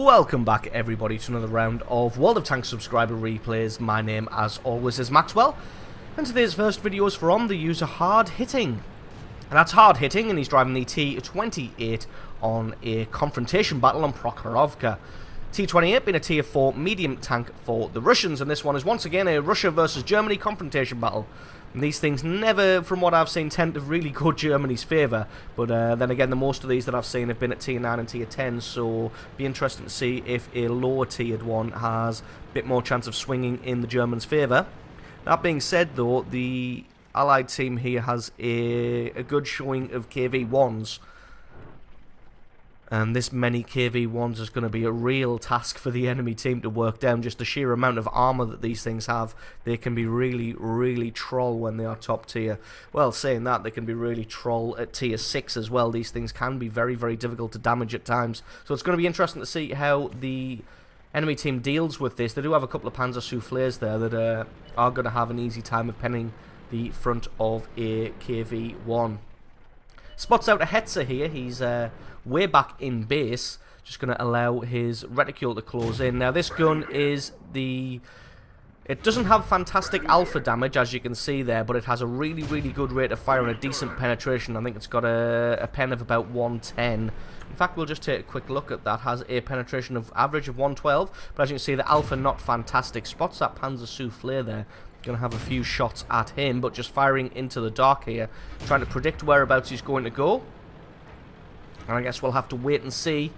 Welcome back everybody to another round of World of Tanks subscriber replays. My name as always is Maxwell, and today's first video is from the user Hard Hitting. And that's Hard Hitting, and he's driving the T-28 on a confrontation battle on Prokhorovka. T-28 being a tier 4 medium tank for the Russians, and this one is once again a Russia versus Germany confrontation battle. And these things never, from what I've seen, tend to really go Germany's favour. But then again, the most of these that I've seen have been at tier 9 and tier 10, so be interesting to see if a lower tiered one has a bit more chance of swinging in the Germans' favour. That being said though, the Allied team here has a good showing of KV-1s. And this many KV-1s is going to be a real task for the enemy team to work down. Just the sheer amount of armour that these things have. They can be really troll when they are top tier. Well, saying that, they can be really troll at tier 6 as well. These things can be very difficult to damage at times. So it's going to be interesting to see how the enemy team deals with this. They do have a couple of Panzer Souffleurs there that are going to have an easy time of penning the front of a KV-1. Spots out a Hetzer here. He's way back in base. Just going to allow his reticule to close in. Now this gun is it doesn't have fantastic alpha damage, as you can see there, but it has a really good rate of fire and a decent penetration. I think it's got a pen of about 110. In fact, we'll just take a quick look at that. Has a penetration of average of 112, but as you can see, the alpha not fantastic. Spots that Panzer Souffleur there. Going to have a few shots at him, but just firing into the dark here, trying to predict whereabouts he's going to go. And I guess we'll have to wait and see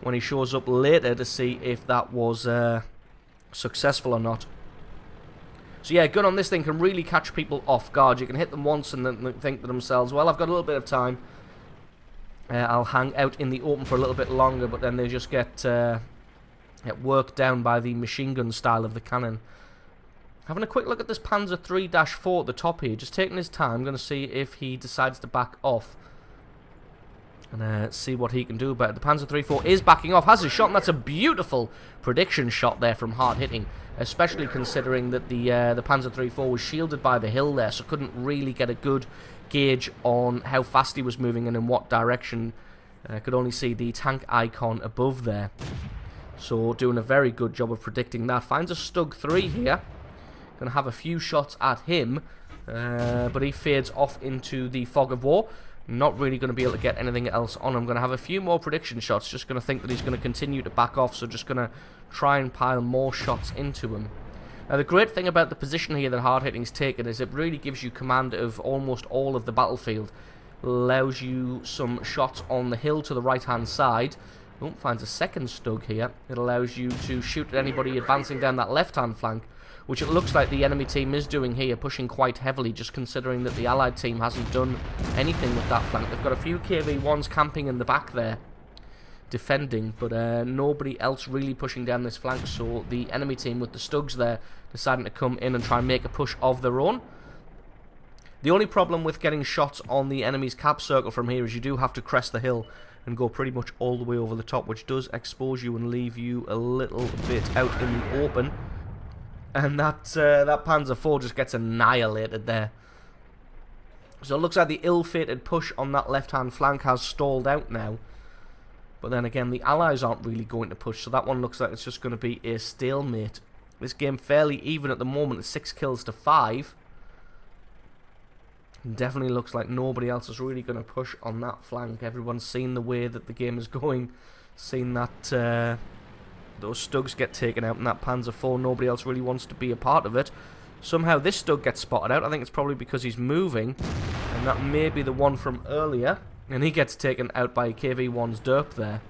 when he shows up later to see if that was successful or not. So yeah, gun on this thing can really catch people off guard. You can hit them once and then think to themselves, well, I've got a little bit of time. I'll hang out in the open for a little bit longer, but then they just get worked down by the machine gun style of the cannon. Having a quick look at this Panzer 3-4 at the top here, just taking his time. I'm going to see if he decides to back off and see what he can do about it. The Panzer 3-4 is backing off, has his shot, and that's a beautiful prediction shot there from Hard Hitting, especially considering that the Panzer 3-4 was shielded by the hill there, so couldn't really get a good gauge on how fast he was moving and in what direction. Could only see the tank icon above there. So doing a very good job of predicting that. Finds a Stug 3 here. Going to have a few shots at him, but he fades off into the fog of war. Not really going to be able to get anything else on him. Going to have a few more prediction shots. Just going to think that he's going to continue to back off, so just going to try and pile more shots into him. Now the great thing about the position here that Hard Hitting's taken is it really gives you command of almost all of the battlefield. Allows you some shots on the hill to the right hand side. Oh, finds a second Stug here. It allows you to shoot at anybody advancing down that left hand flank, which it looks like the enemy team is doing here, pushing quite heavily, just considering that the Allied team hasn't done anything with that flank. They've got a few KV-1s camping in the back there, defending, but nobody else really pushing down this flank, so the enemy team with the Stugs there deciding to come in and try and make a push of their own. The only problem with getting shots on the enemy's cap circle from here is you do have to crest the hill and go pretty much all the way over the top, which does expose you and leave you a little bit out in the open. And that Panzer IV just gets annihilated there. So it looks like the ill-fated push on that left-hand flank has stalled out now. But then again, the Allies aren't really going to push, so that one looks like it's just going to be a stalemate. This game fairly even at the moment, at 6 kills to 5. Definitely looks like nobody else is really going to push on that flank. Everyone's seen the way that the game is going, seen that those Stugs get taken out and that Panzer IV, nobody else really wants to be a part of it. Somehow this Stug gets spotted out. I think it's probably because he's moving, and that may be the one from earlier, and he gets taken out by KV-1's derp there.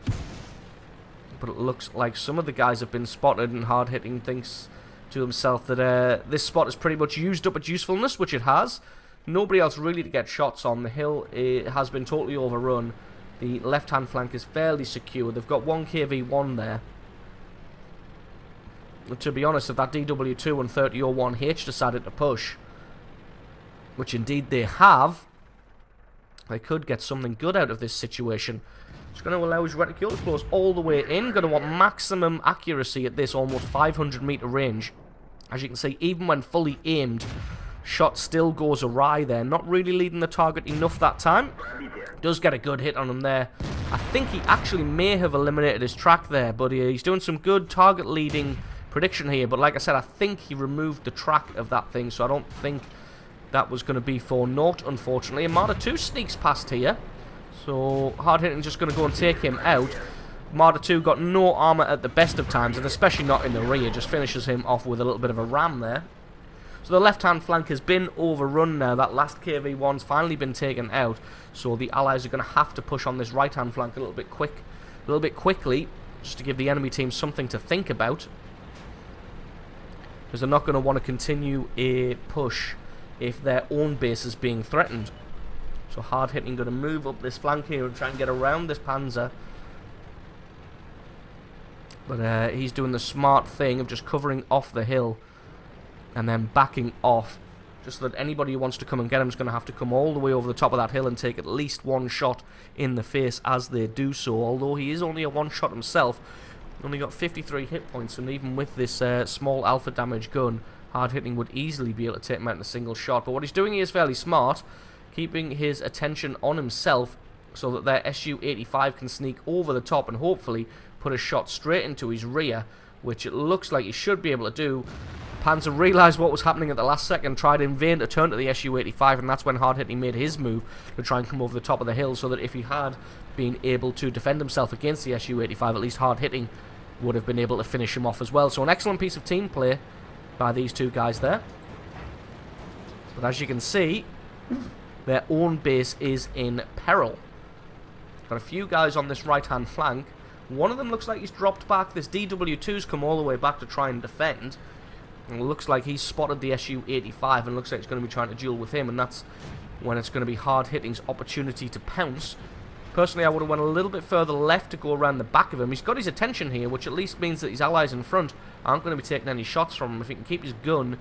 But it looks like some of the guys have been spotted, and Hard Hitting thinks to himself that this spot has pretty much used up its usefulness, which it has. Nobody else really to get shots on. The hill has been totally overrun. The left-hand flank is fairly secure. They've got one KV-1 there. To be honest, if that DW2 and 3001H decided to push, which indeed they have, they could get something good out of this situation. It's going to allow his reticule to close all the way in. Going to want maximum accuracy at this almost 500 meter range. As you can see, even when fully aimed, shot still goes awry there. Not really leading the target enough that time. Does get a good hit on him there. I think he actually may have eliminated his track there, but he's doing some good target leading prediction here. But like I said, I think he removed the track of that thing, so I don't think that was going to be for naught, unfortunately. And Marder 2 sneaks past here, so hard hitting just going to go and take him out. Marder 2 got no armor at the best of times, and especially not in the rear, just finishes him off with a little bit of a ram there. So the left-hand flank has been overrun now. That last KV-1's finally been taken out. So the Allies are going to have to push on this right-hand flank a little bit quickly, just to give the enemy team something to think about. Because they're not going to want to continue a push if their own base is being threatened. So hard hitting going to move up this flank here and try and get around this Panzer. But he's doing the smart thing of just covering off the hill and then backing off, just so that anybody who wants to come and get him is going to have to come all the way over the top of that hill and take at least one shot in the face as they do so. Although he is only a one shot himself, only got 53 hit points, and even with this small alpha damage gun, hard hitting would easily be able to take him out in a single shot. But what he's doing here is fairly smart, keeping his attention on himself so that their Su-85 can sneak over the top and hopefully put a shot straight into his rear, which it looks like he should be able to do. Panzer realised what was happening at the last second, tried in vain to turn to the Su-85, and that's when hard hitting made his move to try and come over the top of the hill, so that if he had been able to defend himself against the Su-85, at least hard hitting would have been able to finish him off as well. So an excellent piece of team play by these two guys there. But as you can see, their own base is in peril. Got a few guys on this right hand flank. One of them looks like he's dropped back. This DW2's come all the way back to try and defend. And it looks like he's spotted the Su-85 and looks like he's going to be trying to duel with him, and that's when it's going to be hard hitting's opportunity to pounce. Personally, I would have went a little bit further left to go around the back of him. He's got his attention here, which at least means that his allies in front aren't going to be taking any shots from him. If he can keep his gun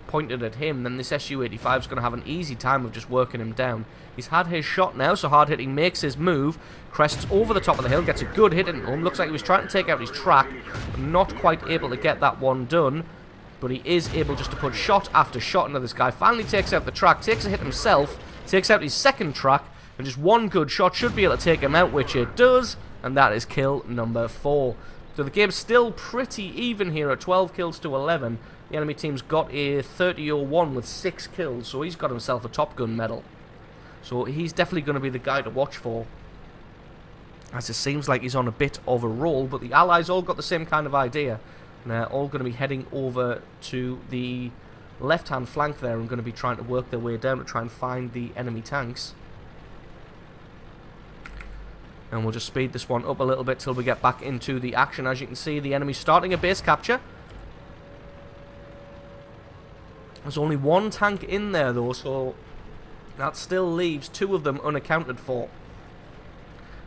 pointed at him, then this Su-85 is going to have an easy time of just working him down. He's had his shot now, so hard hitting makes his move, crests over the top of the hill, gets a good hit into him. Looks like he was trying to take out his track, not quite able to get that one done. But he is able just to put shot after shot into this guy. Finally takes out the track, takes a hit himself, takes out his second track, and just one good shot should be able to take him out, which it does, and that is kill number 4. So the game's still pretty even here at 12 kills to 11. The enemy team's got a 30-01 with 6 kills, so he's got himself a Top Gun medal. So he's definitely going to be the guy to watch for, as it seems like he's on a bit of a roll, but the Allies all got the same kind of idea. And they're all going to be heading over to the left-hand flank there and going to be trying to work their way down to try and find the enemy tanks. And we'll just speed this one up a little bit till we get back into the action. As you can see, the enemy's starting a base capture. There's only one tank in there though, so that still leaves 2 of them unaccounted for.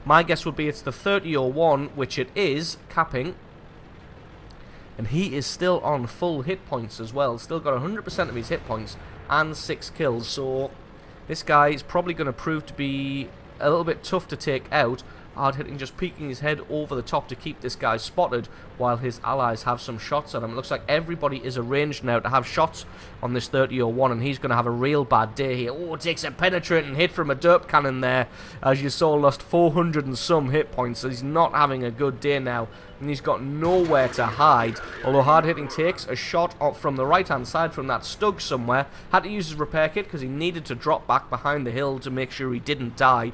My guess would be it's the 30-01, which it is, capping. And he is still on full hit points as well. Still got 100% of his hit points and 6 kills. So this guy is probably going to prove to be a little bit tough to take out. Hard hitting just peeking his head over the top to keep this guy spotted while his allies have some shots at him. It looks like everybody is arranged now to have shots on this 30-01, and he's going to have a real bad day here. Oh, takes a penetrating hit from a derp cannon there. As you saw, lost 400 and some hit points, so he's not having a good day now, and he's got nowhere to hide. Although hard hitting takes a shot up from the right hand side from that stug somewhere. Had to use his repair kit because he needed to drop back behind the hill to make sure he didn't die.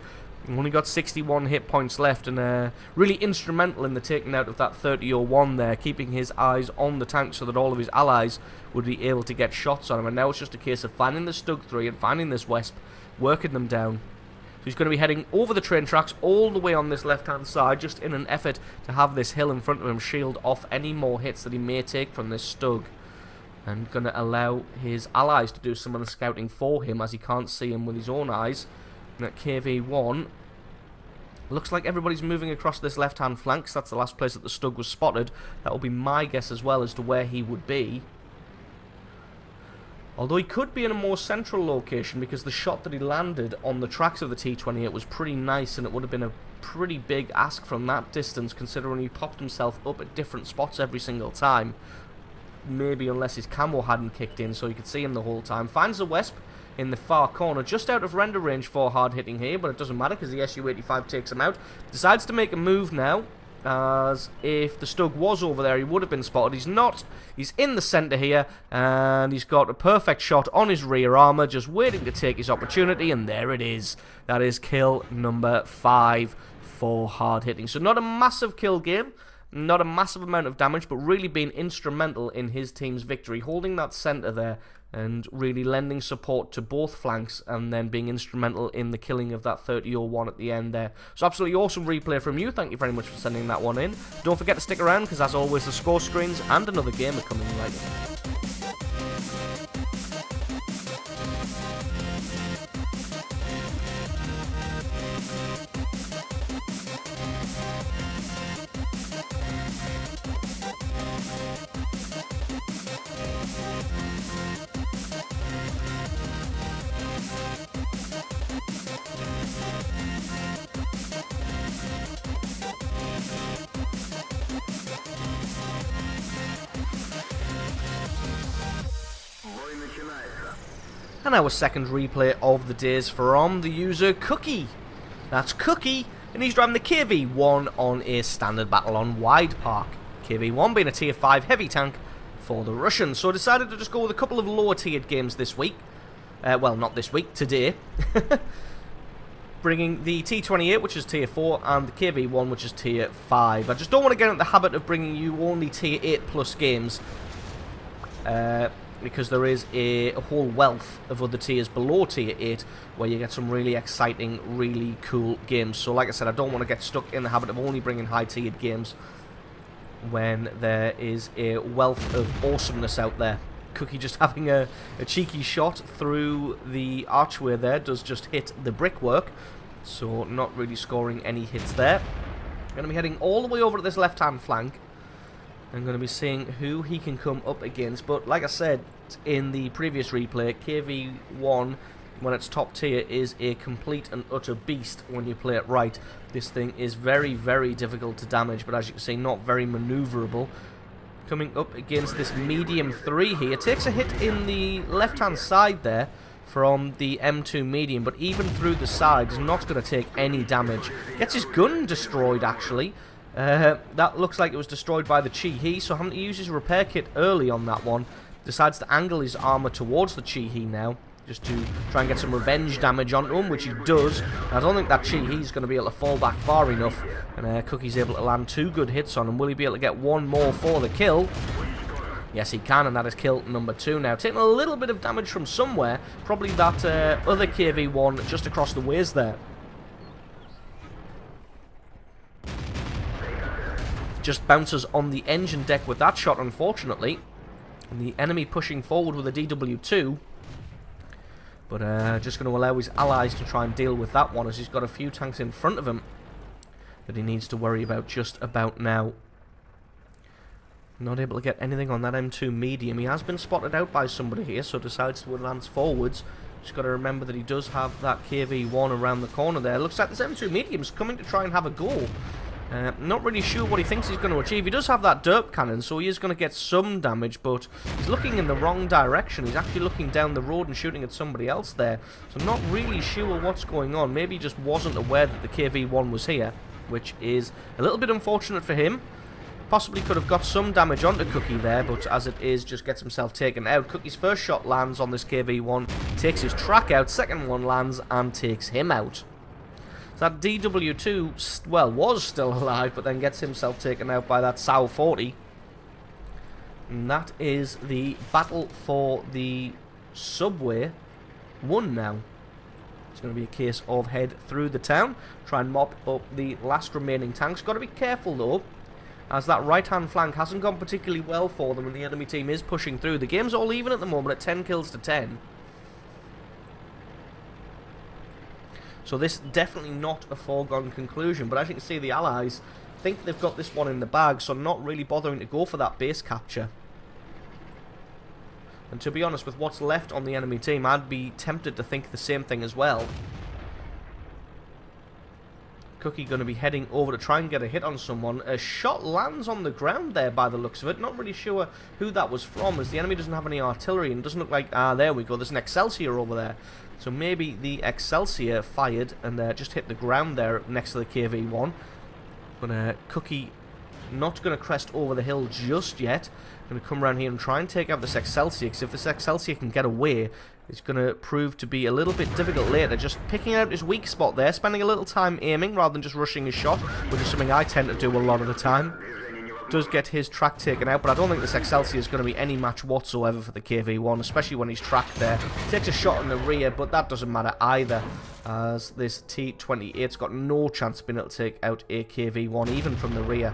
Only got 61 hit points left, and really instrumental in the taking out of that 30-01 there, keeping his eyes on the tank so that all of his allies would be able to get shots on him. And now it's just a case of finding the Stug 3 and finding this Wesp, working them down. So he's going to be heading over the train tracks all the way on this left-hand side, just in an effort to have this hill in front of him shield off any more hits that he may take from this Stug. And going to allow his allies to do some of the scouting for him, as he can't see him with his own eyes. At KV-1, looks like everybody's moving across this left-hand flank, so that's the last place that the Stug was spotted. That will be my guess as well as to where he would be. Although he could be in a more central location, because the shot that he landed on the tracks of the T-28 was pretty nice, and it would have been a pretty big ask from that distance, considering he popped himself up at different spots every single time. maybe unless his camo hadn't kicked in, so you could see him the whole time. Finds the Wesp in the far corner, just out of render range for hard hitting here, but it doesn't matter because the Su-85 takes him out. Decides to make a move now, as if the Stug was over there, he would have been spotted. He's not. He's in the centre here, and he's got a perfect shot on his rear armour, just waiting to take his opportunity, and there it is. That is kill number 5 for hard hitting. So not a massive kill game, not a massive amount of damage, but really being instrumental in his team's victory, holding that centre there and really lending support to both flanks, and then being instrumental in the killing of that 30-01 at the end there. So absolutely awesome replay from you. Thank you very much for sending that one in. Don't forget to stick around, because as always the score screens and another game are coming right up. And our second replay of the day is from the user Cookie. That's Cookie, and he's driving the KV-1 on a standard battle on Wide Park. KV-1 being a tier 5 heavy tank for the Russians. So I decided to just go with a couple of lower tiered games this week. Well, not this week, today. Bringing the T-28, which is tier 4, and the KV-1, which is tier 5. I just don't want to get into the habit of bringing you only tier 8 plus games. Because there is a whole wealth of other tiers below tier 8 where you get some really exciting, really cool games. So like I said, I don't want to get stuck in the habit of only bringing high tiered games when there is a wealth of awesomeness out there. Cookie just having a cheeky shot through the archway there does just hit the brickwork, so not really scoring any hits there. Going to be heading all the way over to this left hand flank. I'm going to be seeing who he can come up against, but like I said in the previous replay, KV-1, when it's top tier, is a complete and utter beast when you play it right. This thing is very, very difficult to damage, but as you can see, not very manoeuvrable. Coming up against this medium 3 here, takes a hit in the left-hand side there from the M2 medium, but even through the side is not going to take any damage. Gets his gun destroyed, actually. That looks like it was destroyed by the Chi-He, so having to use his repair kit early on that one. Decides to angle his armor towards the Chi-He now, just to try and get some revenge damage onto him, which he does. I don't think that Chi-He is going to be able to fall back far enough, and Cookie's able to land 2 good hits on him. Will he be able to get one more for the kill? Yes, he can, and that is kill number 2 now. Taking a little bit of damage from somewhere, probably that other KV-1 just across the ways there. Just bounces on the engine deck with that shot, unfortunately. And the enemy pushing forward with a DW2. But just going to allow his allies to try and deal with that one, as he's got a few tanks in front of him that he needs to worry about just about now. Not able to get anything on that M2 medium. He has been spotted out by somebody here, so decides to advance forwards. Just got to remember that he does have that KV-1 around the corner there. Looks like this M2 medium's coming to try and have a go. Not really sure what he thinks he's going to achieve. He does have that derp cannon, so he is going to get some damage, but he's looking in the wrong direction. He's actually looking down the road and shooting at somebody else there. So I'm not really sure what's going on. Maybe he just wasn't aware that the KV-1 was here, which is a little bit unfortunate for him. Possibly could have got some damage onto Cookie there, but as it is, just gets himself taken out. Cookie's first shot lands on this KV-1, takes his track out. Second one lands and takes him out. That DW2, well, was still alive, but then gets himself taken out by that SAU 40. And that is the battle for the subway won now. It's going to be a case of head through the town, try and mop up the last remaining tanks. Got to be careful, though, as that right-hand flank hasn't gone particularly well for them, and the enemy team is pushing through. The game's all even at the moment at 10 kills to 10. So this definitely not a foregone conclusion, but as you can see, the Allies think they've got this one in the bag, so not really bothering to go for that base capture. And to be honest, with what's left on the enemy team, I'd be tempted to think the same thing as well. Cookie going to be heading over to try and get a hit on someone. A shot lands on the ground there by the looks of it. Not really sure who that was from, as the enemy doesn't have any artillery and doesn't look like... Ah, there we go. There's an Excelsior over there. So maybe the Excelsior fired and just hit the ground there next to the KV-1. But Cookie not going to crest over the hill just yet. Going to come around here and try and take out this Excelsior, because if this Excelsior can get away, it's going to prove to be a little bit difficult later. Just picking out his weak spot there, spending a little time aiming rather than just rushing his shot, which is something I tend to do a lot of the time. Does get his track taken out, but I don't think this Excelsior is going to be any match whatsoever for the KV-1, especially when he's tracked there. Takes a shot in the rear, but that doesn't matter either, as this T-28's got no chance of being able to take out a KV-1, even from the rear.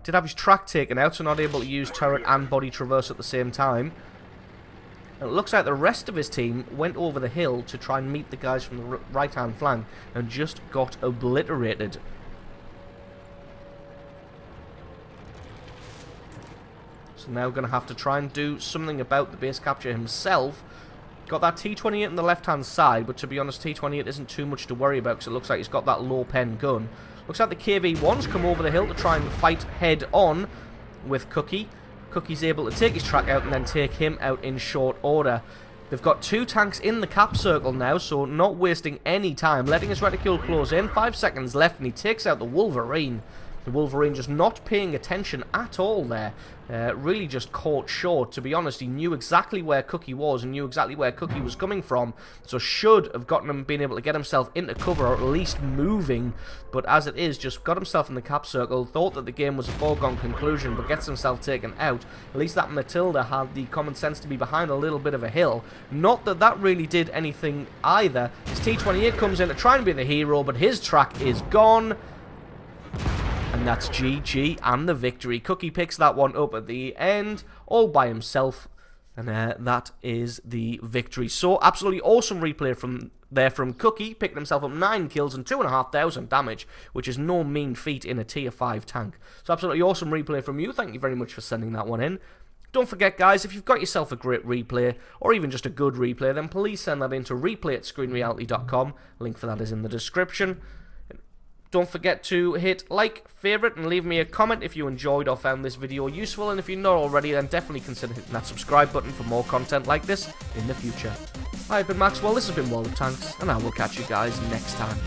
Did have his track taken out, so not able to use turret and body traverse at the same time. And it looks like the rest of his team went over the hill to try and meet the guys from the right-hand flank and just got obliterated. So now going to have to try and do something about the base capture himself. Got that T-28 on the left-hand side, but to be honest, T-28 isn't too much to worry about because it looks like he's got that low-pen gun. Looks like the KV-1's come over the hill to try and fight head-on with Cookie. Cookie's able to take his track out and then take him out in short order. They've got 2 tanks in the cap circle now, so not wasting any time. Letting his reticule close in. 5 seconds left, and he takes out the Wolverine. The Wolverine just not paying attention at all there. Really just caught short. To be honest, he knew exactly where Cookie was and knew exactly where Cookie was coming from. So should have gotten him, been able to get himself into cover or at least moving. But as it is, just got himself in the cap circle. Thought that the game was a foregone conclusion, but gets himself taken out. At least that Matilda had the common sense to be behind a little bit of a hill. Not that that really did anything either. His T-28 comes in to try and be the hero, but his track is gone. And that's GG and the victory. Cookie picks that one up at the end, all by himself. And that is the victory. So, absolutely awesome replay from Cookie. Picking himself up 9 kills and 2,500 damage, which is no mean feat in a tier 5 tank. So, absolutely awesome replay from you. Thank you very much for sending that one in. Don't forget, guys, if you've got yourself a great replay, or even just a good replay, then please send that in to replay@screenreality.com. Link for that is in the description. Don't forget to hit like, favourite, and leave me a comment if you enjoyed or found this video useful. And if you're not already, then definitely consider hitting that subscribe button for more content like this in the future. I've been Maxwell, this has been World of Tanks, and I will catch you guys next time.